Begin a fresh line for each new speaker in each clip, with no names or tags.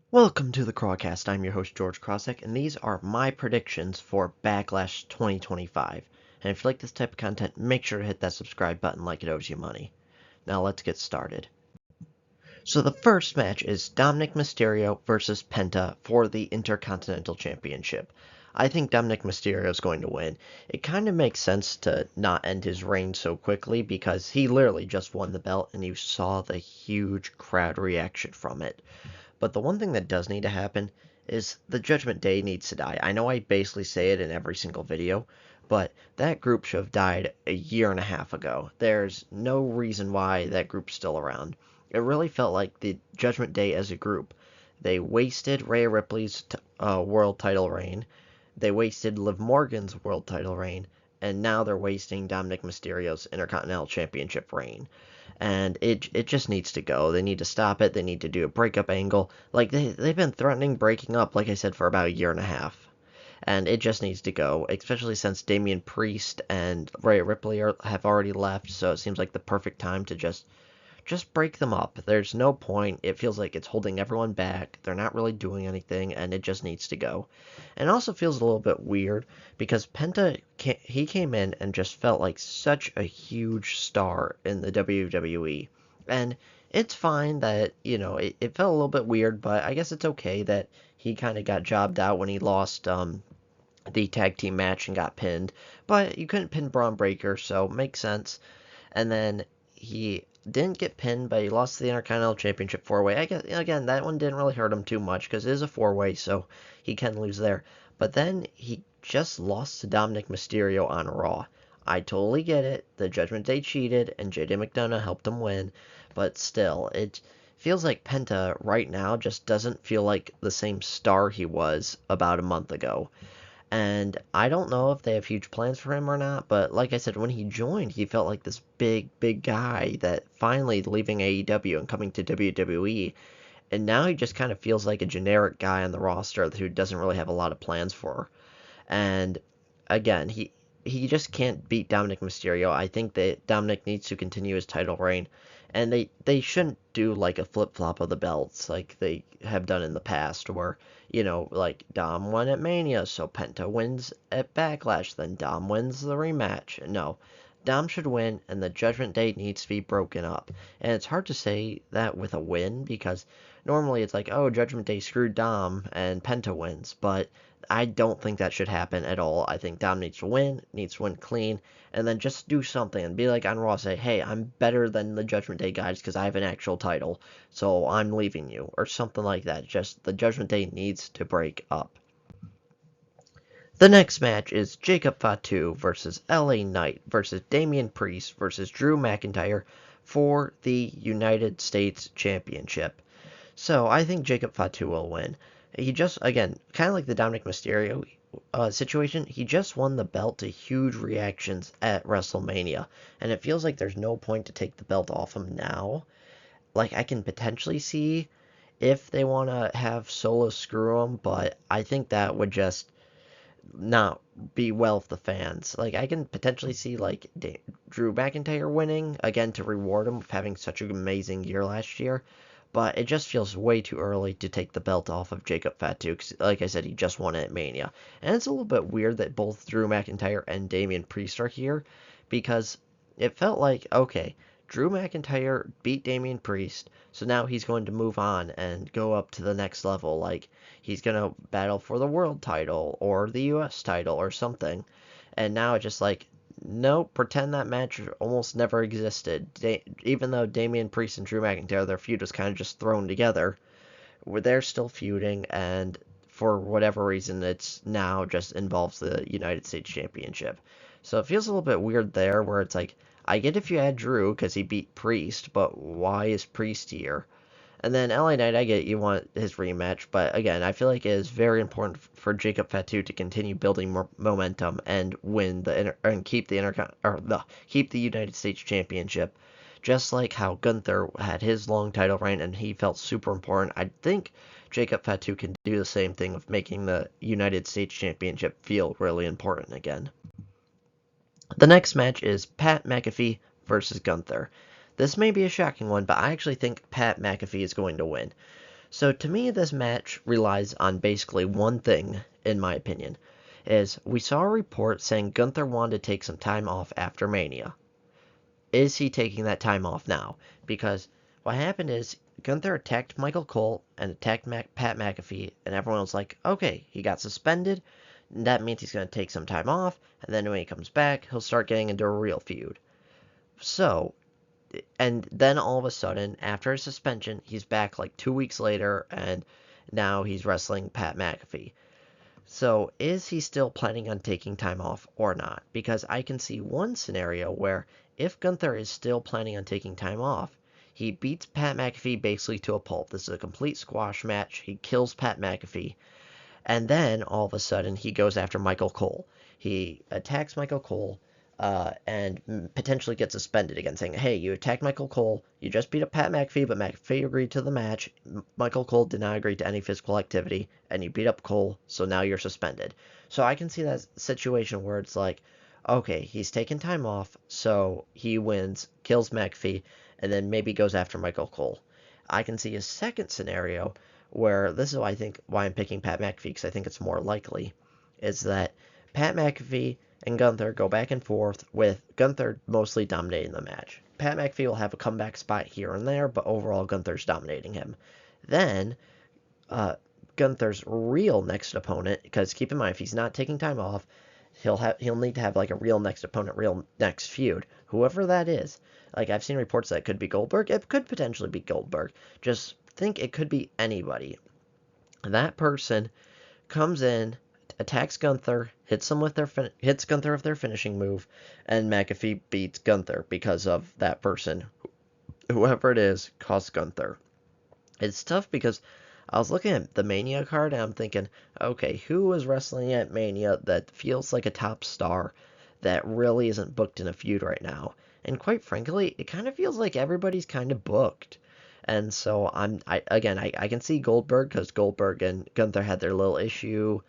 Welcome to the Crawcast. I'm your host, George Krosek, and these are my predictions for Backlash 2025. And if you like this type of content, make sure to hit that subscribe button like it owes you money. Now let's get started. So the first match is Dominic Mysterio versus Penta for the Intercontinental Championship. I think Dominic Mysterio is going to win. It kind of makes sense to not end his reign so quickly because he literally just won the belt and you saw the huge crowd reaction from it. But the one thing that does need to happen is the Judgment Day needs to die. I know I basically say it in every single video, but that group should have died a year and a half ago. There's no reason why that group's still around. It really felt like the Judgment Day as a group. They wasted Rhea Ripley's world title reign. They wasted Liv Morgan's world title reign. And now they're wasting Dominic Mysterio's Intercontinental Championship reign, and it just needs to go. They need to stop it. They need to do a breakup angle. Like they've been threatening breaking up, like I said, for about a year and a half, and it just needs to go. Especially since Damian Priest and Rhea Ripley have already left, so it seems like the perfect time to just break them up. There's no point. It feels like it's holding everyone back. They're not really doing anything, and it just needs to go. And it also feels a little bit weird because he came in and just felt like such a huge star in the WWE. And it's fine that, it felt a little bit weird, but I guess it's okay that he kind of got jobbed out when he lost the tag team match and got pinned. But you couldn't pin Braun Breaker, so makes sense. And then he didn't get pinned, but he lost the Intercontinental Championship four-way. I guess, again, that one didn't really hurt him too much because it is a four-way, so he can lose there. But then he just lost to Dominic Mysterio on Raw. I totally get it. The Judgment Day cheated, and JD McDonough helped him win. But still, it feels like Penta right now just doesn't feel like the same star he was about a month ago. And I don't know if they have huge plans for him or not, but like I said, when he joined, he felt like this big, big guy that finally leaving AEW and coming to WWE. And now he just kind of feels like a generic guy on the roster who doesn't really have a lot of plans for. And again, he just can't beat Dominic Mysterio. I think that Dominic needs to continue his title reign, and they shouldn't do like a flip flop of the belts like they have done in the past, where like Dom won at Mania, so Penta wins at Backlash, then Dom wins the rematch. No. Dom should win, and the Judgment Day needs to be broken up. And it's hard to say that with a win, because normally it's like, oh, Judgment Day screwed Dom, and Penta wins. But I don't think that should happen at all. I think Dom needs to win clean, and then just do something and be like on Raw, say, hey, I'm better than the Judgment Day guys because I have an actual title, so I'm leaving you, or something like that. Just the Judgment Day needs to break up. The next match is Jacob Fatu versus LA Knight versus Damian Priest versus Drew McIntyre for the United States Championship. So I think Jacob Fatu will win. He just, again, kind of like the Dominic Mysterio situation, he just won the belt to huge reactions at WrestleMania. And it feels like there's no point to take the belt off him now. Like, I can potentially see if they want to have Solo screw him, but I think that would just not be well with the fans. Like, I can potentially see, like, Drew McIntyre winning, again, to reward him for having such an amazing year last year. But it just feels way too early to take the belt off of Jacob Fatu, because, like I said, he just won it at Mania. And it's a little bit weird that both Drew McIntyre and Damian Priest are here, because it felt like, okay, Drew McIntyre beat Damian Priest, so now he's going to move on and go up to the next level. Like, he's going to battle for the world title or the US title or something. And now it's just like, no, pretend that match almost never existed. Even though Damian Priest and Drew McIntyre, their feud was kind of just thrown together, they're still feuding, and for whatever reason, it's now just involves the United States Championship. So it feels a little bit weird there, where it's like, I get if you add Drew because he beat Priest, but why is Priest here? And then LA Knight, I get you want his rematch, but again, I feel like it is very important for Jacob Fatu to continue building more momentum and win and keep keep the United States Championship, just like how Gunther had his long title reign and he felt super important. I think Jacob Fatu can do the same thing of making the United States Championship feel really important again. The next match is Pat McAfee versus Gunther. This may be a shocking one, but I actually think Pat McAfee is going to win. So to me, this match relies on basically one thing, in my opinion, is we saw a report saying Gunther wanted to take some time off after Mania. Is he taking that time off now? Because what happened is Gunther attacked Michael Cole and attacked Pat McAfee, and everyone was like, okay, he got suspended. That means he's going to take some time off, and then when he comes back, he'll start getting into a real feud. So, and then all of a sudden, after his suspension, he's back like 2 weeks later, and now he's wrestling Pat McAfee. So, is he still planning on taking time off or not? Because I can see one scenario where if Gunther is still planning on taking time off, he beats Pat McAfee basically to a pulp. This is a complete squash match. He kills Pat McAfee. And then all of a sudden, he goes after Michael Cole. He attacks Michael Cole and potentially gets suspended again, saying, hey, you attacked Michael Cole. You just beat up Pat McAfee, but McAfee agreed to the match. Michael Cole did not agree to any physical activity, and you beat up Cole, so now you're suspended. So I can see that situation where it's like, okay, he's taking time off, so he wins, kills McAfee, and then maybe goes after Michael Cole. I can see a second scenario where this is why I'm picking Pat McAfee, because I think it's more likely, is that Pat McAfee and Gunther go back and forth, with Gunther mostly dominating the match. Pat McAfee will have a comeback spot here and there, but overall Gunther's dominating him. Then uh, Gunther's real next opponent, because keep in mind, if he's not taking time off, he'll need to have like a real next opponent, real next feud, whoever that is. Like I've seen reports that it could be Goldberg. It could potentially be Goldberg. Just think it could be anybody. That person comes in, attacks Gunther, hits Gunther with their finishing move, and McAfee beats Gunther because of that person. Whoever it is costs Gunther. It's tough because I was looking at the Mania card and I'm thinking, okay, who is wrestling at Mania that feels like a top star that really isn't booked in a feud right now? And quite frankly, it kind of feels like everybody's kind of booked. And so I can see Goldberg, because Goldberg and Gunther had their little issue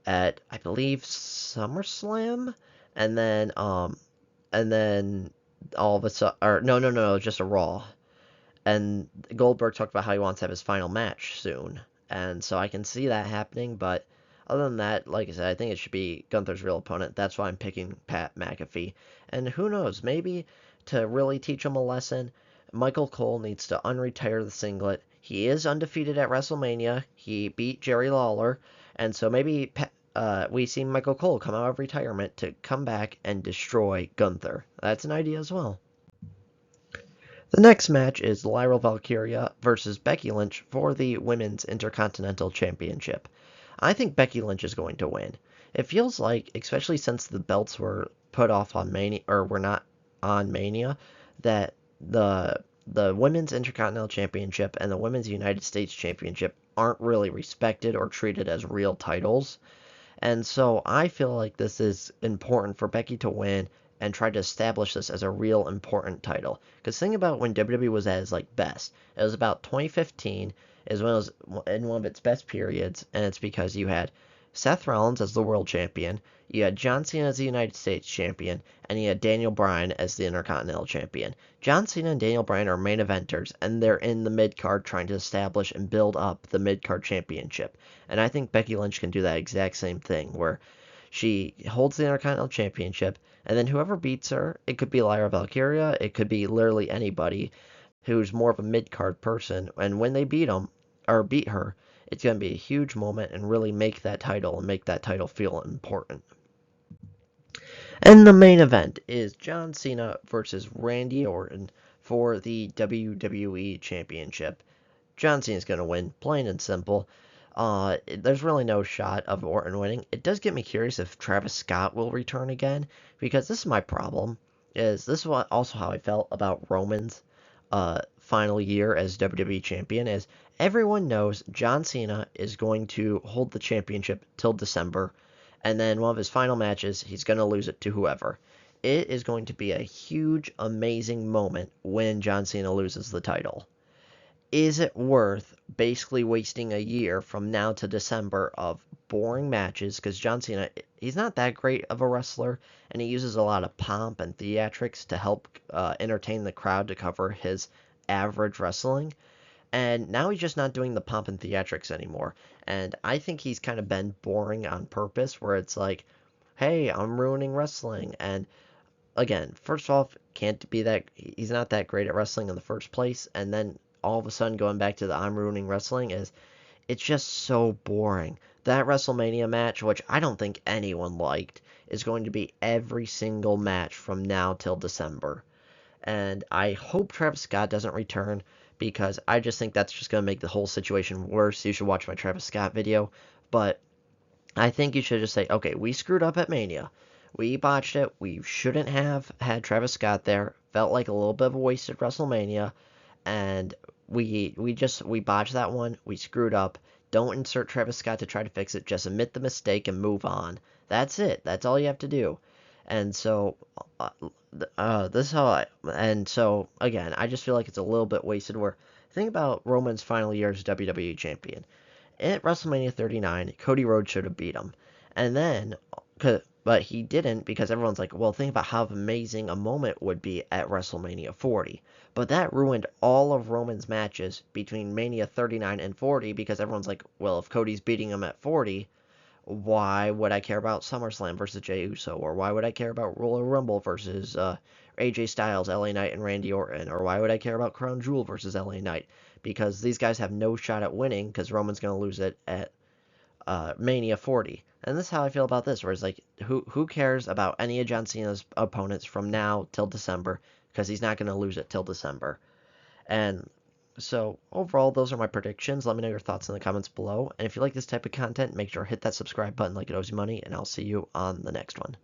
at, I believe, SummerSlam, and then all of a sudden, or no, just a Raw. And Goldberg talked about how he wants to have his final match soon, and so I can see that happening. But other than that, like I said, I think it should be Gunther's real opponent. That's why I'm picking Pat McAfee. And who knows, maybe to really teach him a lesson, Michael Cole needs to unretire the singlet. He is undefeated at WrestleMania. He beat Jerry Lawler, and so maybe we see Michael Cole come out of retirement to come back and destroy Gunther. That's an idea as well. The next match is Lyra Valkyria versus Becky Lynch for the Women's Intercontinental Championship. I think Becky Lynch is going to win. It feels like, especially since the belts were put off on Mania, or were not on Mania, that the Women's Intercontinental Championship and the Women's United States Championship aren't really respected or treated as real titles. And so I feel like this is important for Becky to win and try to establish this as a real important title. Because think about when WWE was at its like best. It was about 2015 is when it was in one of its best periods, and it's because you had Seth Rollins as the world champion, you had John Cena as the United States champion, and you had Daniel Bryan as the Intercontinental champion. John Cena and Daniel Bryan are main eventers, and they're in the mid card trying to establish and build up the mid card championship. And I think Becky Lynch can do that exact same thing, where she holds the Intercontinental Championship, and then whoever beats her, it could be Lyra Valkyria, it could be literally anybody who's more of a mid-card person, and when they beat her, it's going to be a huge moment and really make that title feel important. And the main event is John Cena versus Randy Orton for the WWE Championship. John Cena's going to win, plain and simple. There's really no shot of Orton winning. It does get me curious if Travis Scott will return again, because this is my problem. This is also how I felt about Roman's final year as WWE champion. Is everyone knows John Cena is going to hold the championship till December, and then one of his final matches, he's going to lose it to whoever. It is going to be a huge, amazing moment when John Cena loses the title. Is it worth basically wasting a year from now to December of boring matches? Because John Cena, he's not that great of a wrestler, and he uses a lot of pomp and theatrics to help entertain the crowd to cover his average wrestling. And now he's just not doing the pomp and theatrics anymore. And I think he's kind of been boring on purpose, where it's like, hey, I'm ruining wrestling. And again, first off, can't be that he's not that great at wrestling in the first place. And then all of a sudden going back to the I'm ruining wrestling is it's just so boring. That WrestleMania match, which I don't think anyone liked, is going to be every single match from now till December. And I hope Travis Scott doesn't return because I just think that's just going to make the whole situation worse. You should watch my Travis Scott video. But I think you should just say, okay, we screwed up at Mania. We botched it. We shouldn't have had Travis Scott there. Felt like a little bit of a wasted WrestleMania. And we botched that one. We screwed up. Don't insert Travis Scott to try to fix it. Just admit the mistake and move on. That's it. That's all you have to do. And so, this is how and so again, I just feel like it's a little bit wasted. Where think about Roman's final year as WWE champion. At WrestleMania 39, Cody Rhodes should have beat him, and then, but he didn't because everyone's like, well, think about how amazing a moment would be at WrestleMania 40. But that ruined all of Roman's matches between Mania 39 and 40 because everyone's like, well, if Cody's beating him at 40, why would I care about SummerSlam versus Jey Uso? Or why would I care about Royal Rumble versus AJ Styles, LA Knight, and Randy Orton? Or why would I care about Crown Jewel versus LA Knight? Because these guys have no shot at winning because Roman's going to lose it at Mania 40. And this is how I feel about this, where it's like, who cares about any of John Cena's opponents from now till December? Because he's not going to lose it till December. And so, overall, those are my predictions. Let me know your thoughts in the comments below. And if you like this type of content, make sure to hit that subscribe button like it owes you money, and I'll see you on the next one.